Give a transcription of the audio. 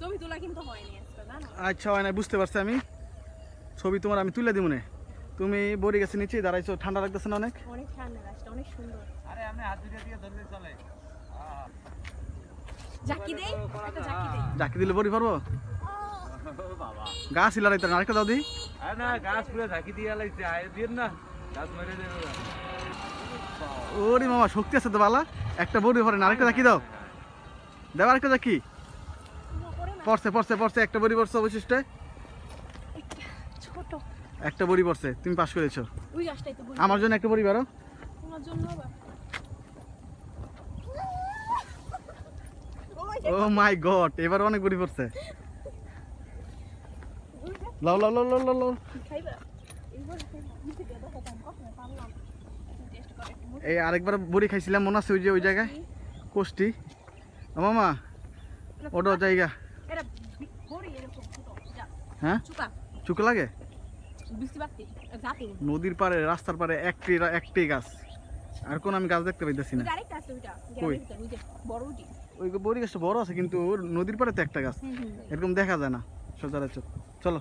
ছবি তোলা কিন্তু হয়নি আজকে জানো। আচ্ছা হয় না, বুঝতে পারছি আমি। ছবি তোমার আমি তুলে দিব না। তুমি বড়ি গাছের নিচে দাঁড়াইছো, ঠান্ডা লাগতেছে না অনেক? অনেক ঠান্ডা, গাছটা অনেক সুন্দর। আরে আমি হাত দিয়ে ধরলে চলে। জাকি দেই, একটা জাকি দেই। জাকি দিলে বড়ি পারবো? বাবা গাছ ইলারাইতে না, আরেকটা দাও দি। আরে না, গাছ পুরো ঝাঁকি দিয়ে লাইছে, আয় দিন না, গাছ মেরে দেবে। ওরে মামা শক্তি আছে তো বালা, একটা বড়ি পরে না, আরেকটা জাকি দাও। দেব আরেকটা জাকি। পড়ছে পড়ছে পড়ছে, একটা বড়ি পড়ছে অবশিষ্ট। ছোট একটা বড়ি পড়ছে, তুমি পাস করেছো। ওই গাছটাই তো বলি। আমার জন্য একটা বড়ি বারো। তোমার জন্য আবার ও মাই গড, এবার অনেক বড়ি পড়ছে। লাও লাও লাও লাও লাও লাও। খাইবা এইবার খাইবা নিচে গিয়ে দেখো কম কষ্ট না পারলাম টেস্ট করে একটু। এই আরেকবার বড়ি খাইছিলাম মনে আছে, ওই যে ওই জায়গায় কোষ্টি। মামা ওটা জায়গা। এটা বড়ি এরকম ছোট যা হ্যাঁ চুকা চুকে লাগে। বৃষ্টি বাড়তি জাতি নদীর পাড়ে রাস্তার পাড়ে একটি গাছ, আর কোন আমি গাছ দেখতে পাইতেছি না। আরেকটা আছে ওইটা কই? ওই যে বড় ওইটি। ওই বড়ি গাছটা বড় আছে কিন্তু ওর নদীর পাড়ে তো একটা গাছ, এরকম দেখা যায় না সচরাচর। চলো।